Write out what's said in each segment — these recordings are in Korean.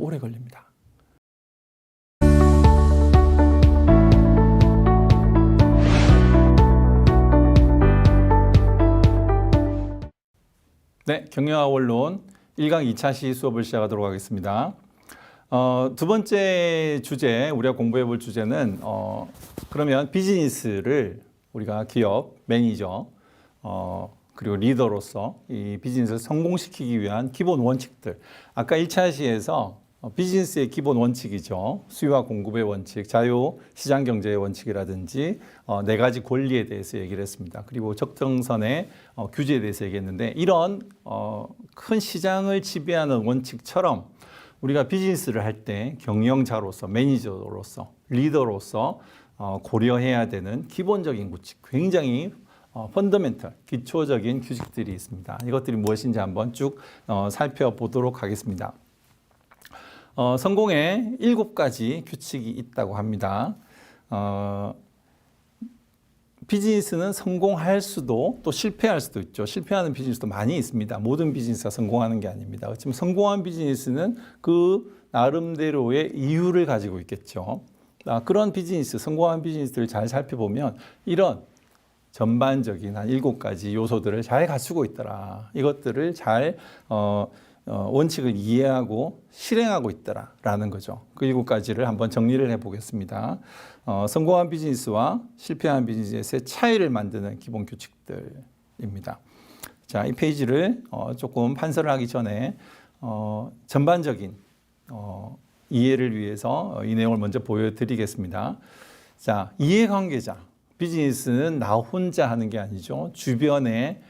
오래 걸립니다. 네, 경영학 원론 1강 2차 시 수업을 시작하도록 하겠습니다. 두 번째 주제, 우리가 공부해 볼 주제는 그러면 비즈니스를 우리가 기업, 매니저, 그리고 리더로서 이 비즈니스를 성공시키기 위한 기본 원칙들. 아까 1차 시에서 비즈니스의 기본 원칙이죠. 수요와 공급의 원칙, 자유시장 경제의 원칙이라든지 4가지 권리에 대해서 얘기를 했습니다. 그리고 적정선의 규제에 대해서 얘기했는데 이런 큰 시장을 지배하는 원칙처럼 우리가 비즈니스를 할 때 경영자로서, 매니저로서, 리더로서 고려해야 되는 기본적인 규칙, 굉장히 펀더멘털, 기초적인 규칙들이 있습니다. 이것들이 무엇인지 한번 쭉 살펴보도록 하겠습니다. 성공에 7가지 규칙이 있다고 합니다. 비즈니스는 성공할 수도 또 실패할 수도 있죠. 실패하는 비즈니스도 많이 있습니다. 모든 비즈니스가 성공하는 게 아닙니다. 그렇지만 성공한 비즈니스는 그 나름대로의 이유를 가지고 있겠죠. 그런 비즈니스, 성공한 비즈니스를 잘 살펴보면 이런 전반적인 한 7가지 요소들을 잘 갖추고 있더라. 이것들을 잘 원칙을 이해하고 실행하고 있더라라는 거죠. 그 7가지를 한번 정리를 해보겠습니다. 성공한 비즈니스와 실패한 비즈니스의 차이를 만드는 기본 규칙들입니다. 자, 이 페이지를 조금 판서를 하기 전에 전반적인 이해를 위해서 이 내용을 먼저 보여드리겠습니다. 자, 이해관계자. 비즈니스는 나 혼자 하는 게 아니죠. 주변에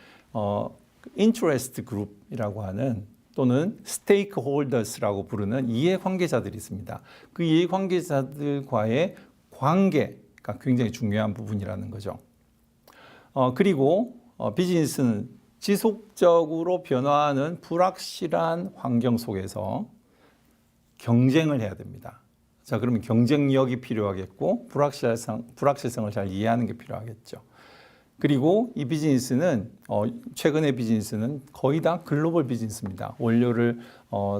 interest group이라고 하는 또는 stakeholders라고 부르는 이해관계자들이 있습니다. 그 이해관계자들과의 관계가 굉장히 중요한 부분이라는 거죠. 그리고 비즈니스는 지속적으로 변화하는 불확실한 환경 속에서 경쟁을 해야 됩니다. 자, 그러면 경쟁력이 필요하겠고 불확실성을 잘 이해하는 게 필요하겠죠. 그리고 이 비즈니스는 최근의 비즈니스는 거의 다 글로벌 비즈니스입니다. 원료를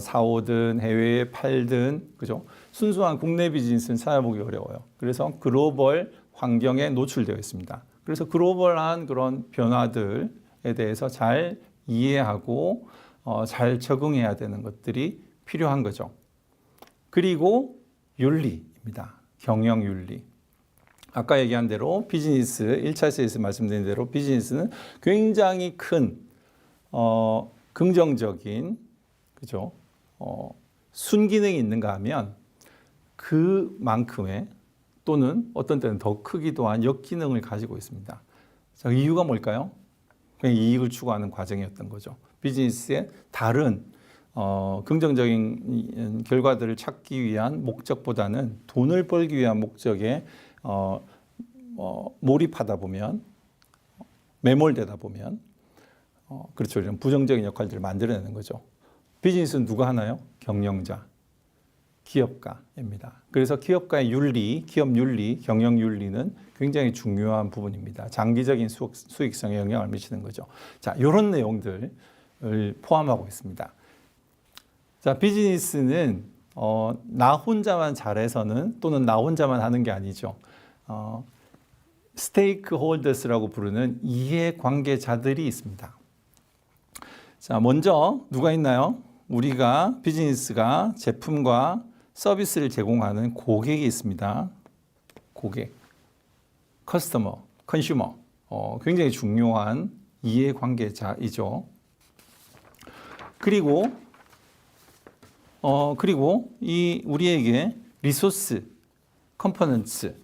사오든 해외에 팔든 그죠? 순수한 국내 비즈니스는 찾아보기 어려워요. 그래서 글로벌 환경에 노출되어 있습니다. 그래서 글로벌한 그런 변화들에 대해서 잘 이해하고 잘 적응해야 되는 것들이 필요한 거죠. 그리고 윤리입니다. 경영 윤리. 아까 얘기한 대로 비즈니스, 1차시에서 말씀드린 대로 비즈니스는 굉장히 큰 긍정적인 그죠? 순기능이 있는가 하면 그만큼의 또는 어떤 때는 더 크기도 한 역기능을 가지고 있습니다. 자, 이유가 뭘까요? 그냥 이익을 추구하는 과정이었던 거죠. 비즈니스의 다른 긍정적인 결과들을 찾기 위한 목적보다는 돈을 벌기 위한 목적에 몰입하다 보면, 매몰되다 보면, 그렇죠. 이런 부정적인 역할들을 만들어내는 거죠. 비즈니스는 누가 하나요? 경영자, 기업가입니다. 그래서 기업가의 윤리, 기업 윤리, 경영 윤리는 굉장히 중요한 부분입니다. 장기적인 수익성에 영향을 미치는 거죠. 자, 이런 내용들을 포함하고 있습니다. 자, 비즈니스는 나 혼자만 잘해서는 또는 나 혼자만 하는 게 아니죠. 스테이크홀더스라고 부르는 이해관계자들이 있습니다. 자, 먼저 누가 있나요? 우리가 비즈니스가 제품과 서비스를 제공하는 고객이 있습니다. 고객, 커스터머, 컨슈머, 굉장히 중요한 이해관계자이죠. 그리고 이 우리에게 리소스, 컴포넌츠를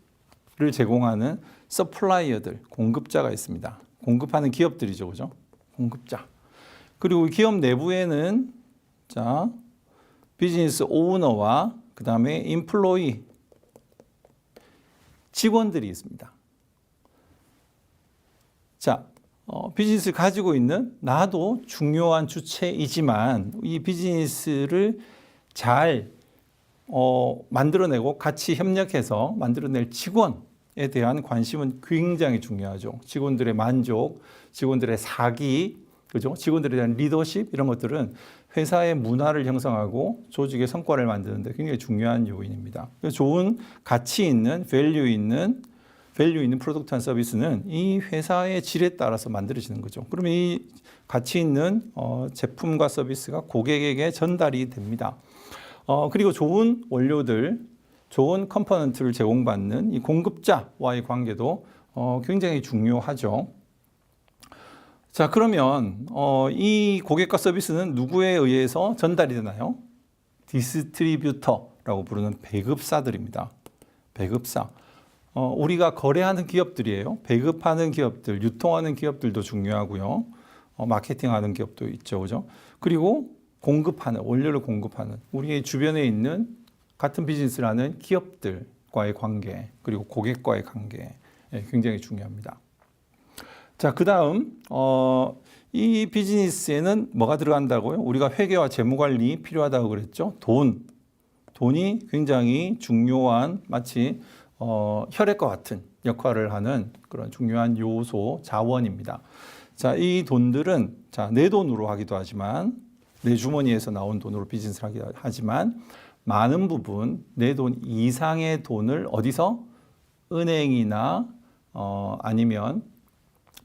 제공하는 서플라이어들, 공급자가 있습니다. 공급하는 기업들이죠, 그죠? 공급자. 그리고 기업 내부에는 자, 비즈니스 오너와 그 다음에 인플로이, 직원들이 있습니다. 자, 비즈니스를 가지고 있는 나도 중요한 주체이지만 이 비즈니스를 잘 만들어내고 같이 협력해서 만들어낼 직원에 대한 관심은 굉장히 중요하죠. 직원들의 만족, 직원들의 사기, 그죠? 직원들에 대한 리더십 이런 것들은 회사의 문화를 형성하고 조직의 성과를 만드는데 굉장히 중요한 요인입니다. 좋은 가치 있는 밸류 있는 프로덕트한 서비스는 이 회사의 질에 따라서 만들어지는 거죠. 그러면 이 가치 있는 제품과 서비스가 고객에게 전달이 됩니다. 그리고 좋은 원료들, 좋은 컴포넌트를 제공받는 이 공급자와의 관계도 굉장히 중요하죠. 자, 그러면 이 고객과 서비스는 누구에 의해서 전달이 되나요? 디스트리뷰터라고 부르는 배급사들입니다. 배급사. 우리가 거래하는 기업들이에요. 배급하는 기업들, 유통하는 기업들도 중요하고요. 마케팅하는 기업도 있죠, 그죠? 그리고 공급하는, 원료를 공급하는 우리의 주변에 있는 같은 비즈니스를 하는 기업들과의 관계, 그리고 고객과의 관계 굉장히 중요합니다. 자, 그 다음 이 비즈니스에는 뭐가 들어간다고요? 우리가 회계와 재무관리 필요하다고 그랬죠. 돈이 굉장히 중요한 마치 혈액과 같은 역할을 하는 그런 중요한 요소, 자원입니다. 자, 이 돈들은 내 돈으로 하기도 하지만 내 주머니에서 나온 돈으로 비즈니스를 하기도 하지만 많은 부분 내 돈 이상의 돈을 어디서? 은행이나 아니면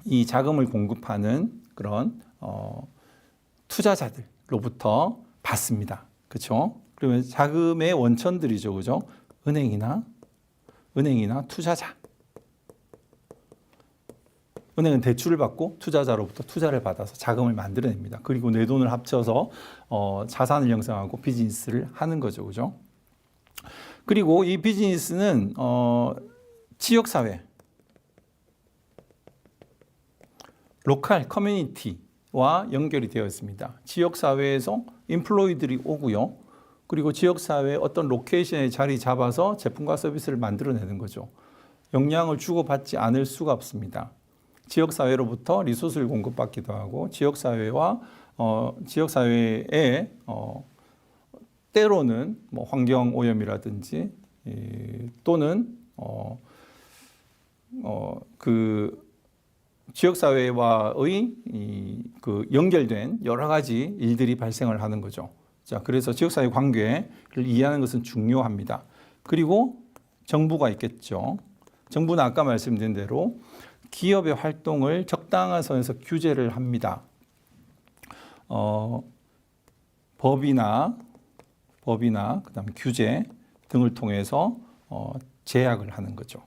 이 자금을 공급하는 그런 투자자들로부터 받습니다. 그렇죠? 그러면 자금의 원천들이죠. 그죠? 은행이나 투자자. 은행은 대출을 받고 투자자로부터 투자를 받아서 자금을 만들어냅니다. 그리고 내 돈을 합쳐서 자산을 형성하고 비즈니스를 하는 거죠. 그죠? 그리고 이 비즈니스는 지역사회, 로컬 커뮤니티와 연결이 되어 있습니다. 지역사회에서 인플로이들이 오고요. 그리고 지역사회의 어떤 로케이션에 자리 잡아서 제품과 서비스를 만들어내는 거죠. 영향을 주고받지 않을 수가 없습니다. 지역사회로부터 리소스를 공급받기도 하고 지역사회와 지역사회에 때로는 뭐 환경 오염이라든지 또는 그 지역사회와의 그 연결된 여러 가지 일들이 발생을 하는 거죠. 자, 그래서 지역사회 관계를 이해하는 것은 중요합니다. 그리고 정부가 있겠죠. 정부는 아까 말씀드린 대로 기업의 활동을 적당한 선에서 규제를 합니다. 법이나 그다음에 규제 등을 통해서 제약을 하는 거죠.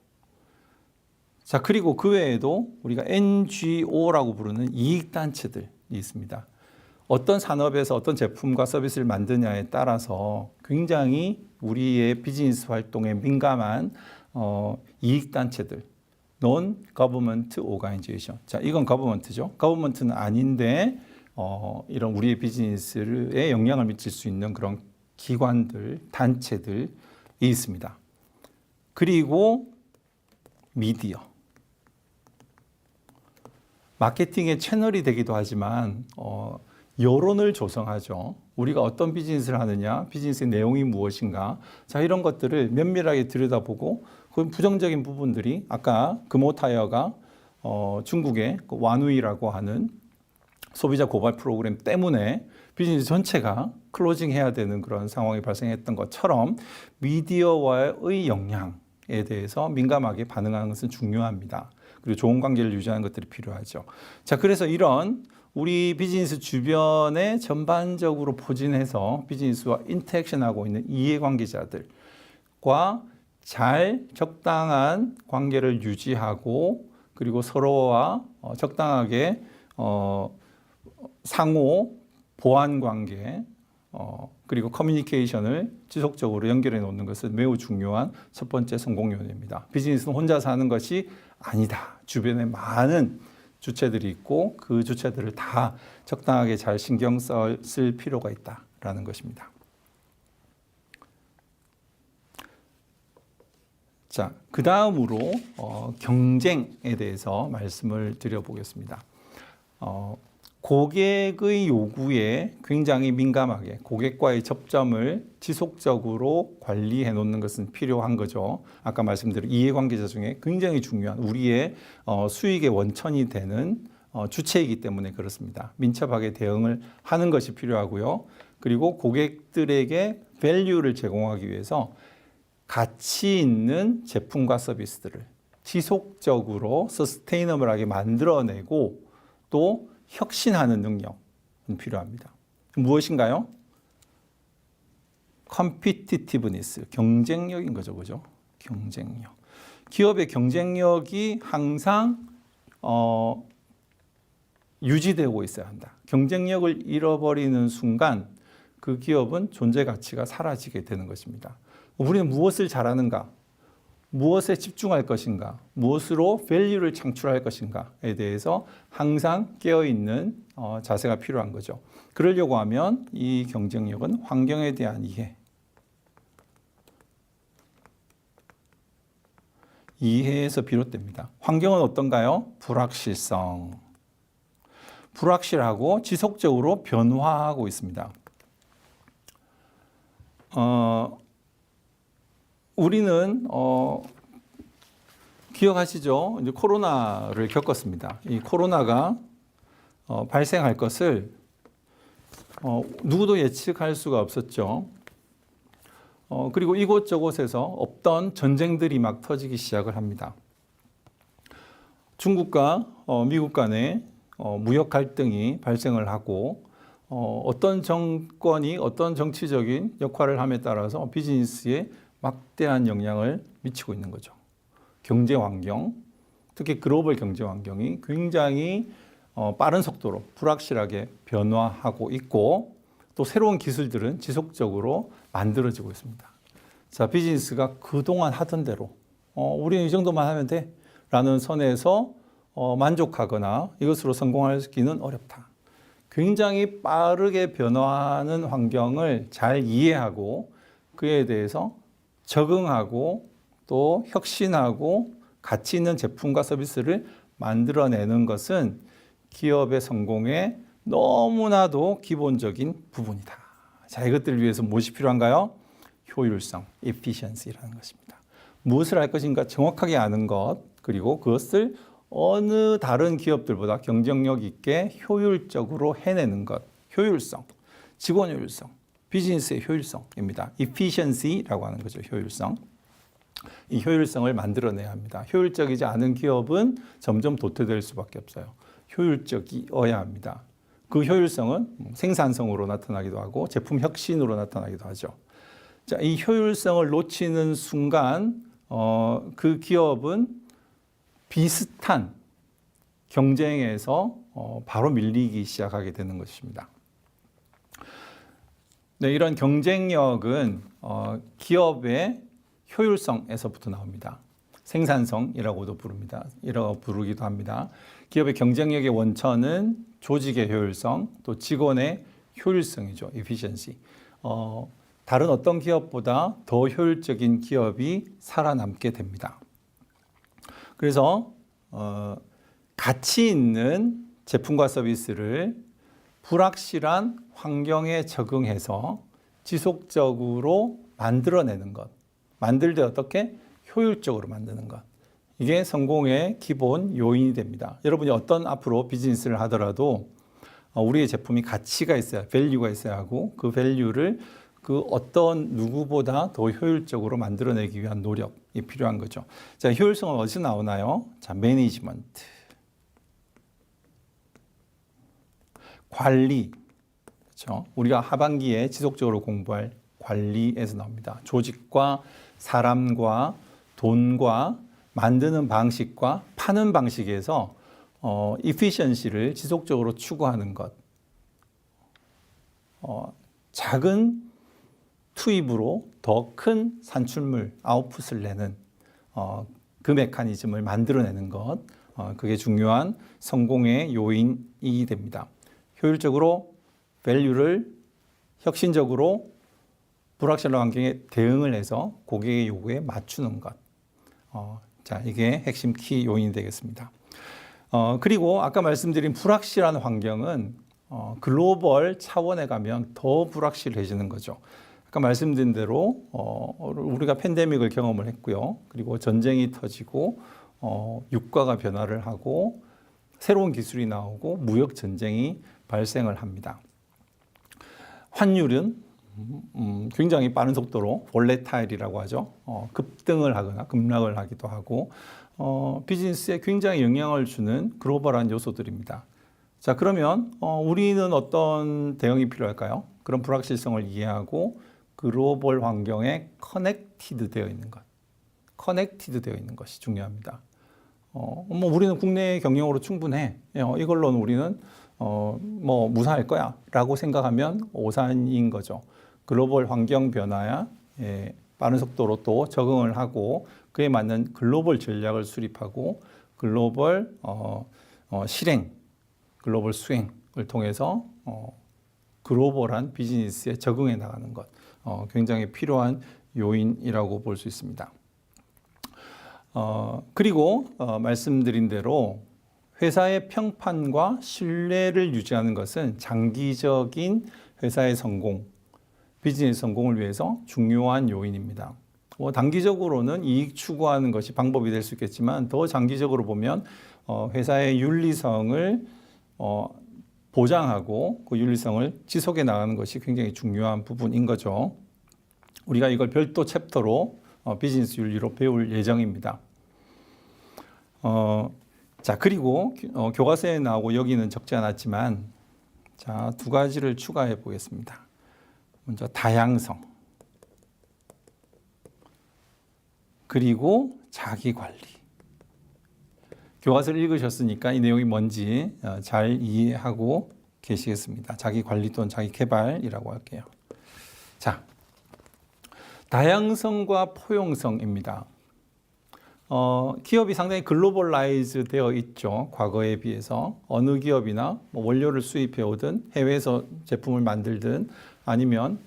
자, 그리고 그 외에도 우리가 NGO라고 부르는 이익단체들이 있습니다. 어떤 산업에서 어떤 제품과 서비스를 만드냐에 따라서 굉장히 우리의 비즈니스 활동에 민감한 이익단체들, Non-Government Organization. 자, 이건 거버먼트죠. 거버먼트는 아닌데 이런 우리의 비즈니스에 영향을 미칠 수 있는 그런 기관들, 단체들이 있습니다. 그리고 미디어. 마케팅의 채널이 되기도 하지만 여론을 조성하죠. 우리가 어떤 비즈니스를 하느냐, 비즈니스의 내용이 무엇인가. 자, 이런 것들을 면밀하게 들여다보고 그 부정적인 부분들이 아까 금호타이어가 중국의 그 완우이라고 하는 소비자 고발 프로그램 때문에 비즈니스 전체가 클로징해야 되는 그런 상황이 발생했던 것처럼 미디어와의 영향에 대해서 민감하게 반응하는 것은 중요합니다. 그리고 좋은 관계를 유지하는 것들이 필요하죠. 자, 그래서 이런 우리 비즈니스 주변에 전반적으로 포진해서 비즈니스와 인터랙션하고 있는 이해관계자들과 잘 적당한 관계를 유지하고 그리고 서로와 적당하게 상호 보완 관계 그리고 커뮤니케이션을 지속적으로 연결해 놓는 것은 매우 중요한 첫 번째 성공 요인입니다. 비즈니스는 혼자 사는 것이 아니다. 주변에 많은 주체들이 있고 그 주체들을 다 적당하게 잘 신경 쓸 필요가 있다라는 것입니다. 자, 그 다음으로 경쟁에 대해서 말씀을 드려보겠습니다. 고객의 요구에 굉장히 민감하게 고객과의 접점을 지속적으로 관리해 놓는 것은 필요한 거죠. 아까 말씀드린 이해관계자 중에 굉장히 중요한 우리의 수익의 원천이 되는 주체이기 때문에 그렇습니다. 민첩하게 대응을 하는 것이 필요하고요. 그리고 고객들에게 밸류를 제공하기 위해서 가치 있는 제품과 서비스들을 지속적으로 서스테이너블하게 만들어내고 또 혁신하는 능력은 필요합니다. 무엇인가요? 컴피티티브니스, 경쟁력인 거죠, 그죠? 경쟁력. 기업의 경쟁력이 항상 유지되고 있어야 한다. 경쟁력을 잃어버리는 순간 그 기업은 존재 가치가 사라지게 되는 것입니다. 우리는 무엇을 잘하는가? 무엇에 집중할 것인가? 무엇으로 밸류를 창출할 것인가에 대해서 항상 깨어있는 자세가 필요한 거죠. 그러려고 하면 이 경쟁력은 환경에 대한 이해에서 비롯됩니다. 환경은 어떤가요? 불확실성. 불확실하고 지속적으로 변화하고 있습니다. 우리는 기억하시죠? 이제 코로나를 겪었습니다. 이 코로나가 발생할 것을 누구도 예측할 수가 없었죠. 그리고 이곳저곳에서 없던 전쟁들이 막 터지기 시작을 합니다. 중국과 미국 간에 무역 갈등이 발생을 하고 어떤 정권이 어떤 정치적인 역할을 함에 따라서 비즈니스에 막대한 영향을 미치고 있는 거죠. 경제 환경, 특히 글로벌 경제 환경이 굉장히 빠른 속도로 불확실하게 변화하고 있고 또 새로운 기술들은 지속적으로 만들어지고 있습니다. 자, 비즈니스가 그동안 하던 대로 우리는 이 정도만 하면 돼 라는 선에서 만족하거나 이것으로 성공하기는 어렵다. 굉장히 빠르게 변화하는 환경을 잘 이해하고 그에 대해서 적응하고 또 혁신하고 가치 있는 제품과 서비스를 만들어내는 것은 기업의 성공의 너무나도 기본적인 부분이다. 자, 이것들을 위해서 무엇이 필요한가요? 효율성, efficiency라는 것입니다. 무엇을 할 것인가 정확하게 아는 것, 그리고 그것을 어느 다른 기업들보다 경쟁력 있게 효율적으로 해내는 것, 효율성, 직원 효율성, 비즈니스의 효율성입니다. efficiency라고 하는 거죠, 효율성. 이 효율성을 만들어내야 합니다. 효율적이지 않은 기업은 점점 도태될 수밖에 없어요. 효율적이어야 합니다. 그 효율성은 생산성으로 나타나기도 하고 제품 혁신으로 나타나기도 하죠. 자, 이 효율성을 놓치는 순간 그 기업은 비슷한 경쟁에서 바로 밀리기 시작하게 되는 것입니다. 네, 이런 경쟁력은 기업의 효율성에서부터 나옵니다. 생산성이라고도 부르기도 합니다. 기업의 경쟁력의 원천은 조직의 효율성, 또 직원의 효율성이죠. efficiency. 다른 어떤 기업보다 더 효율적인 기업이 살아남게 됩니다. 그래서 가치 있는 제품과 서비스를 불확실한 환경에 적응해서 지속적으로 만들어내는 것. 만들 때 어떻게? 효율적으로 만드는 것. 이게 성공의 기본 요인이 됩니다. 여러분이 어떤 앞으로 비즈니스를 하더라도 우리의 제품이 가치가 있어야, 밸류가 있어야 하고 그 밸류를 그 어떤 누구보다 더 효율적으로 만들어내기 위한 노력이 필요한 거죠. 자, 효율성은 어디서 나오나요? 자, 매니지먼트. 관리. 그렇죠? 우리가 하반기에 지속적으로 공부할 관리에서 나옵니다. 조직과 사람과 돈과 만드는 방식과 파는 방식에서 efficiency를 지속적으로 추구하는 것. 작은 투입으로 더 큰 산출물, 아웃풋을 내는 그 메커니즘을 만들어내는 것. 그게 중요한 성공의 요인이 됩니다. 효율적으로 밸류를 혁신적으로 불확실한 환경에 대응을 해서 고객의 요구에 맞추는 것. 자, 이게 핵심 키 요인이 되겠습니다. 그리고 아까 말씀드린 불확실한 환경은 글로벌 차원에 가면 더 불확실해지는 거죠. 아까 말씀드린 대로 우리가 팬데믹을 경험을 했고요. 그리고 전쟁이 터지고 유가가 변화를 하고 새로운 기술이 나오고 무역 전쟁이 발생을 합니다. 환율은 굉장히 빠른 속도로 볼레타일이라고 하죠. 급등을 하거나 급락을 하기도 하고 비즈니스에 굉장히 영향을 주는 글로벌한 요소들입니다. 자, 그러면 우리는 어떤 대응이 필요할까요? 그런 불확실성을 이해하고 글로벌 환경에 커넥티드 되어 있는 것, 커넥티드 되어 있는 것이 중요합니다. 뭐 우리는 국내 경영으로 충분해. 이걸로는 우리는 뭐 무사할 거야라고 생각하면 오산인 거죠. 글로벌 환경 변화야 빠른 속도로 또 적응을 하고 그에 맞는 글로벌 전략을 수립하고 글로벌 실행, 글로벌 수행을 통해서 글로벌한 비즈니스에 적응해 나가는 것 굉장히 필요한 요인이라고 볼 수 있습니다. 그리고 말씀드린 대로 회사의 평판과 신뢰를 유지하는 것은 장기적인 회사의 성공, 비즈니스 성공을 위해서 중요한 요인입니다. 단기적으로는 이익 추구하는 것이 방법이 될 수 있겠지만 더 장기적으로 보면 회사의 윤리성을 보장하고 그 윤리성을 지속해 나가는 것이 굉장히 중요한 부분인 거죠. 우리가 이걸 별도 챕터로 비즈니스 윤리로 배울 예정입니다. 자, 그리고 교과서에 나오고 여기는 적지 않았지만 자, 두 가지를 추가해 보겠습니다. 먼저 다양성 그리고 자기관리. 교과서를 읽으셨으니까 이 내용이 뭔지 잘 이해하고 계시겠습니다. 자기관리 또는 자기개발이라고 할게요. 자, 다양성과 포용성입니다. 기업이 상당히 글로벌라이즈 되어 있죠. 과거에 비해서 어느 기업이나 뭐 원료를 수입해 오든 해외에서 제품을 만들든 아니면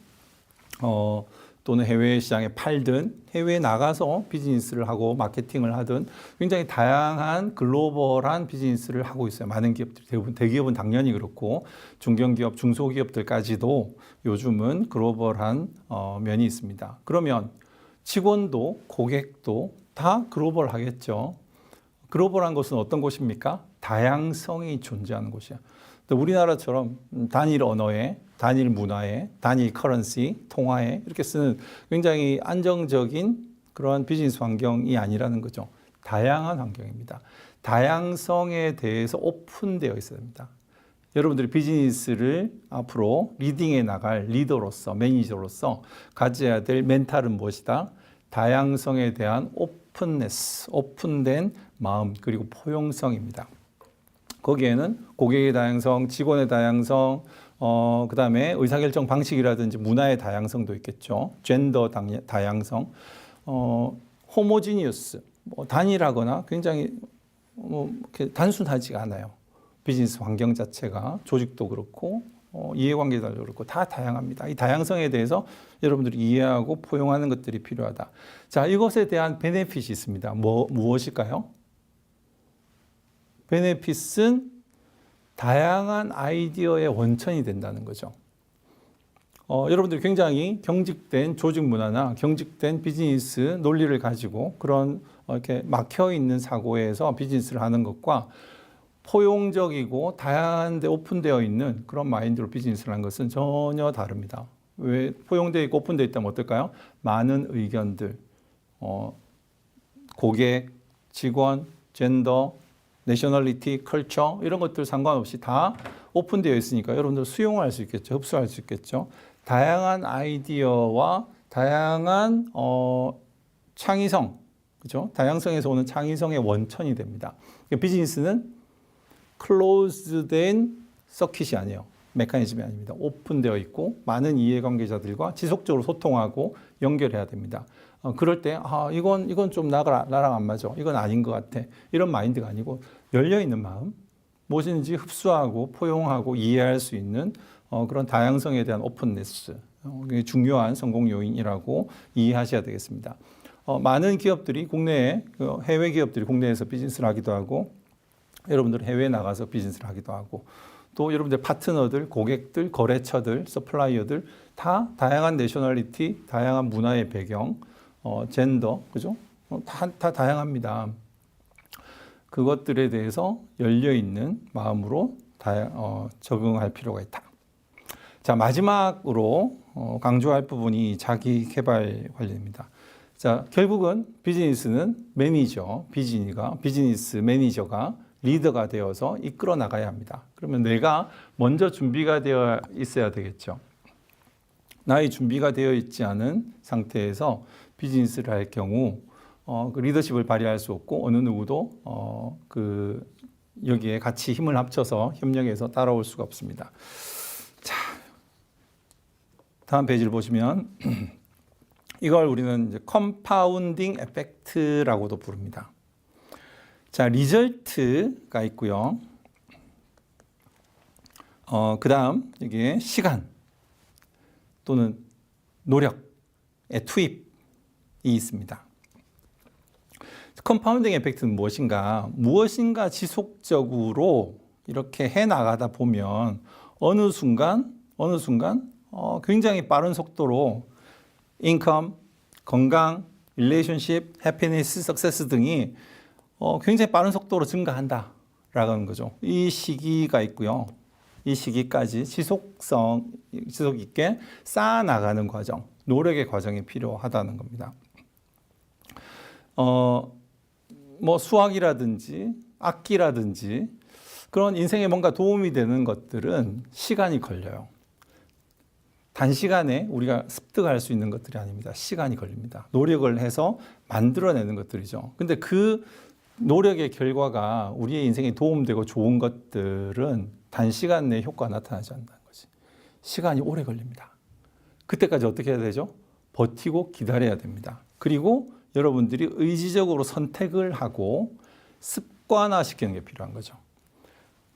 또는 해외 시장에 팔든 해외에 나가서 비즈니스를 하고 마케팅을 하든 굉장히 다양한 글로벌한 비즈니스를 하고 있어요. 많은 기업들이 대부분 대기업은 당연히 그렇고 중견기업, 중소기업들까지도 요즘은 글로벌한 면이 있습니다. 그러면 직원도 고객도 다 글로벌 하겠죠. 글로벌한 것은 어떤 곳입니까? 다양성이 존재하는 곳이야. 우리나라처럼 단일 언어에, 단일 문화에, 단일 커런시, 통화에 이렇게 쓰는 굉장히 안정적인 그런 비즈니스 환경이 아니라는 거죠. 다양한 환경입니다. 다양성에 대해서 오픈되어 있어야 됩니다. 여러분들이 비즈니스를 앞으로 리딩해 나갈 리더로서, 매니저로서 가져야 될 멘탈은 무엇이다? 다양성에 대한 오픈네스, 오픈된 마음, 그리고 포용성입니다. 거기에는 고객의 다양성, 직원의 다양성, 그 다음에 의사결정 방식이라든지 문화의 다양성도 있겠죠. 젠더 다양성, 호모지니어스, 단일하거나 굉장히 이렇게 단순하지가 않아요. 비즈니스 환경 자체가 조직도 그렇고 이해관계자도 그렇고 다 다양합니다. 이 다양성에 대해서 여러분들이 이해하고 포용하는 것들이 필요하다. 자, 이것에 대한 베네핏이 있습니다. 무엇일까요? 베네핏은 다양한 아이디어의 원천이 된다는 거죠. 여러분들이 굉장히 경직된 조직 문화나 경직된 비즈니스 논리를 가지고 그런 이렇게 막혀 있는 사고에서 비즈니스를 하는 것과 포용적이고 다양한데 오픈되어 있는 그런 마인드로 비즈니스를 하는 것은 전혀 다릅니다. 왜 포용되어 있고 오픈되어 있다면 어떨까요? 많은 의견들, 고객, 직원, 젠더, 내셔널리티, 컬처 이런 것들 상관없이 다 오픈되어 있으니까 여러분들 수용할 수 있겠죠. 흡수할 수 있겠죠. 다양한 아이디어와 다양한 창의성, 그렇죠? 다양성에서 오는 창의성의 원천이 됩니다. 비즈니스는 클로즈된 서킷이 아니에요. 메커니즘이 아닙니다. 오픈되어 있고 많은 이해관계자들과 지속적으로 소통하고 연결해야 됩니다. 그럴 때 이건 좀 나랑 안 맞아. 이건 아닌 것 같아. 이런 마인드가 아니고 열려있는 마음, 무엇인지 흡수하고 포용하고 이해할 수 있는 그런 다양성에 대한 오픈네스, 중요한 성공 요인이라고 이해하셔야 되겠습니다. 많은 기업들이 국내에 해외 기업들이 국내에서 비즈니스를 하기도 하고 여러분들 해외에 나가서 비즈니스를 하기도 하고 또 여러분들 파트너들, 고객들, 거래처들, 서플라이어들 다 다양한 내셔널리티, 다양한 문화의 배경, 젠더, 그죠? 다 다양합니다. 그것들에 대해서 열려 있는 마음으로 적응할 필요가 있다. 자, 마지막으로 강조할 부분이 자기 개발 관리입니다. 자, 결국은 비즈니스는 비즈니스 매니저가 리더가 되어서 이끌어 나가야 합니다. 그러면 내가 먼저 준비가 되어 있어야 되겠죠. 나의 준비가 되어 있지 않은 상태에서 비즈니스를 할 경우 그 리더십을 발휘할 수 없고 어느 누구도 여기에 같이 힘을 합쳐서 협력해서 따라올 수가 없습니다. 자, 다음 페이지를 보시면 이걸 우리는 이제 컴파운딩 에펙트라고도 부릅니다. 자, 리절트가 있고요. 그 다음 이게 시간 또는 노력의 투입이 있습니다. 컴파운딩 에펙트는 무엇인가 지속적으로 이렇게 해 나가다 보면 어느 순간 굉장히 빠른 속도로 인컴, 건강, 릴레이션십, 해피니스, 석세스 등이 굉장히 빠른 속도로 증가한다라는 거죠. 이 시기가 있고요. 이 시기까지 지속 있게 쌓아 나가는 과정, 노력의 과정이 필요하다는 겁니다. 뭐 수학이라든지 악기라든지 그런 인생에 뭔가 도움이 되는 것들은 시간이 걸려요. 단시간에 우리가 습득할 수 있는 것들이 아닙니다. 시간이 걸립니다. 노력을 해서 만들어내는 것들이죠. 근데 그 노력의 결과가 우리의 인생에 도움되고 좋은 것들은 단시간 내에 효과가 나타나지 않는다는 거지. 시간이 오래 걸립니다. 그때까지 어떻게 해야 되죠? 버티고 기다려야 됩니다. 그리고 여러분들이 의지적으로 선택을 하고 습관화시키는 게 필요한 거죠.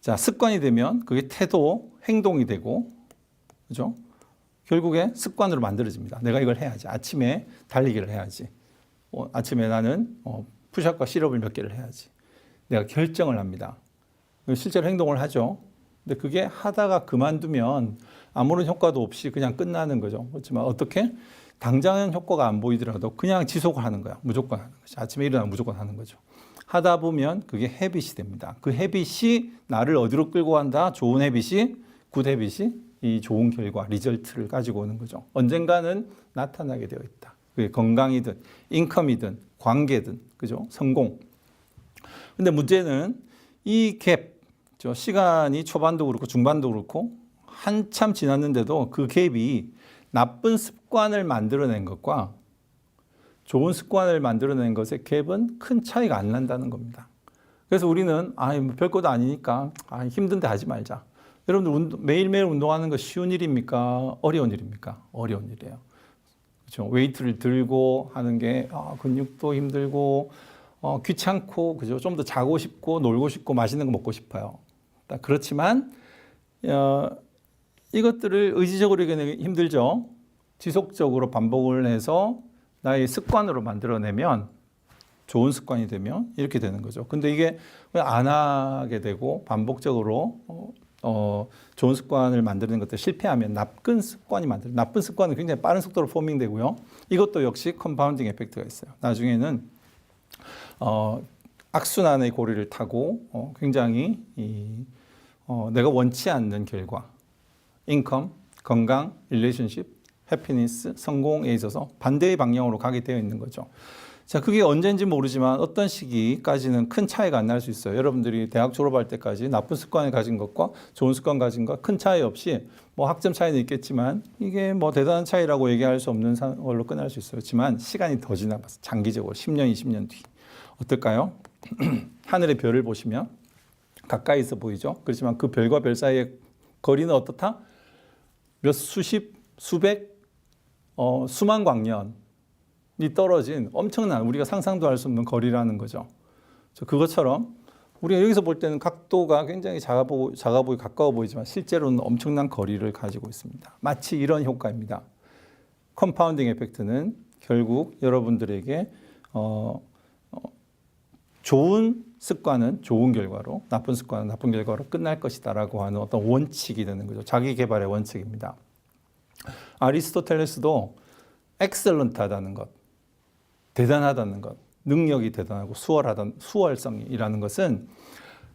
자, 습관이 되면 그게 태도, 행동이 되고, 그죠? 결국에 습관으로 만들어집니다. 내가 이걸 해야지. 아침에 달리기를 해야지. 아침에 나는 푸시업과 실업을 몇 개를 해야지. 내가 결정을 합니다. 실제로 행동을 하죠. 근데 그게 하다가 그만두면 아무런 효과도 없이 그냥 끝나는 거죠. 그렇지만 어떻게? 당장은 효과가 안 보이더라도 그냥 지속을 하는 거야. 무조건 하는 거죠. 아침에 일어나면 무조건 하는 거죠. 하다 보면 그게 헤빗이 됩니다. 그 헤빗이 나를 어디로 끌고 간다? 좋은 헤빗이, 굿 헤빗이 이 좋은 결과, 리절트를 가지고 오는 거죠. 언젠가는 나타나게 되어 있다. 그게 건강이든, 인컴이든, 관계든, 그죠? 성공. 근데 문제는 이 갭, 시간이 초반도 그렇고 중반도 그렇고 한참 지났는데도 그 갭이 나쁜 습관을 만들어낸 것과 좋은 습관을 만들어낸 것의 갭은 큰 차이가 안 난다는 겁니다. 그래서 우리는 뭐 별것도 아니니까 힘든데 하지 말자. 여러분들 매일매일 운동하는 거 쉬운 일입니까? 어려운 일입니까? 어려운 일이에요. 그렇죠? 웨이트를 들고 하는 게 근육도 힘들고 귀찮고, 그죠? 좀 더 자고 싶고 놀고 싶고 맛있는 거 먹고 싶어요. 그렇지만 이것들을 의지적으로 이겨내기 힘들죠. 지속적으로 반복을 해서 나의 습관으로 만들어내면 좋은 습관이 되면 이렇게 되는 거죠. 근데 이게 안 하게 되고 반복적으로 좋은 습관을 만드는 것들 실패하면 나쁜 습관은 굉장히 빠른 속도로 포밍되고요. 이것도 역시 컴파운딩 에펙트가 있어요. 나중에는 악순환의 고리를 타고 굉장히 내가 원치 않는 결과, 인컴, 건강, 릴레이션십, 해피니스, 성공에 있어서 반대의 방향으로 가게 되어 있는 거죠. 자, 그게 언제인지 모르지만 어떤 시기까지는 큰 차이가 안 날 수 있어요. 여러분들이 대학 졸업할 때까지 나쁜 습관을 가진 것과 좋은 습관 가진 것 큰 차이 없이 뭐 학점 차이는 있겠지만 이게 뭐 대단한 차이라고 얘기할 수 없는 걸로 끝날 수 있어요. 그렇지만 시간이 더 지나봐서 장기적으로 10년, 20년 뒤 어떨까요? 하늘의 별을 보시면 가까이서 보이죠. 그렇지만 그 별과 별 사이의 거리는 어떻다? 몇 수십, 수백, 수만 광년이 떨어진 엄청난 우리가 상상도 할 수 없는 거리라는 거죠. 그것처럼 우리가 여기서 볼 때는 각도가 굉장히 작아 보이고 가까워 보이지만 실제로는 엄청난 거리를 가지고 있습니다. 마치 이런 효과입니다. 컴파운딩 에펙트는 결국 여러분들에게 좋은 습관은 좋은 결과로, 나쁜 습관은 나쁜 결과로 끝날 것이다라고 하는 어떤 원칙이 되는 거죠. 자기 개발의 원칙입니다. 아리스토텔레스도 엑셀런트하다는 것, 대단하다는 것, 능력이 대단하고 수월성이라는 것은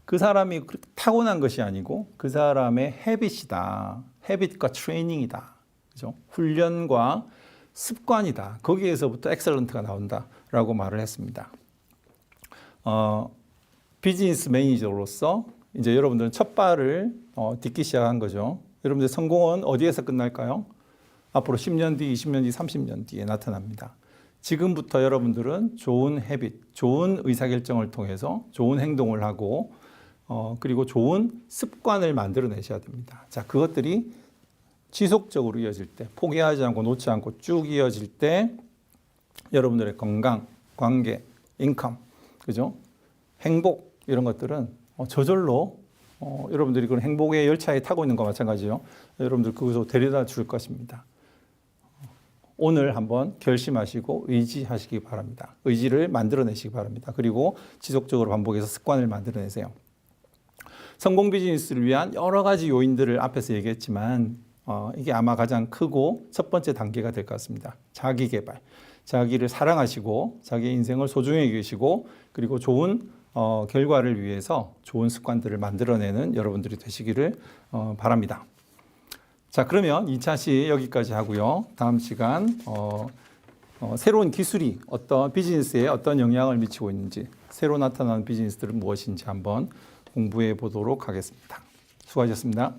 그 사람이 타고난 것이 아니고 그 사람의 헤빗이다. 헤빗과 트레이닝이다. 그죠? 훈련과 습관이다. 거기에서부터 엑셀런트가 나온다라고 말을 했습니다. 비즈니스 매니저로서 이제 여러분들은 첫 발을 딛기 시작한 거죠. 여러분들 성공은 어디에서 끝날까요? 앞으로 10년 뒤, 20년 뒤, 30년 뒤에 나타납니다. 지금부터 여러분들은 좋은 헤빗, 좋은 의사결정을 통해서 좋은 행동을 하고 그리고 좋은 습관을 만들어내셔야 됩니다. 자, 그것들이 지속적으로 이어질 때, 포기하지 않고 놓지 않고 쭉 이어질 때 여러분들의 건강, 관계, 인컴, 그죠? 행복 이런 것들은 저절로 여러분들이 그런 행복의 열차에 타고 있는 것과 마찬가지요. 여러분들 그곳으로 데려다 줄 것입니다. 오늘 한번 결심하시고 의지하시기 바랍니다. 의지를 만들어내시기 바랍니다. 그리고 지속적으로 반복해서 습관을 만들어내세요. 성공 비즈니스를 위한 여러 가지 요인들을 앞에서 얘기했지만 이게 아마 가장 크고 첫 번째 단계가 될 것 같습니다. 자기 개발. 자기를 사랑하시고 자기 인생을 소중히 여기시고 그리고 좋은 결과를 위해서 좋은 습관들을 만들어내는 여러분들이 되시기를 바랍니다. 자, 그러면 2차 여기까지 하고요. 다음 시간 새로운 기술이 어떤 비즈니스에 어떤 영향을 미치고 있는지, 새로 나타나는 비즈니스들은 무엇인지 한번 공부해 보도록 하겠습니다. 수고하셨습니다.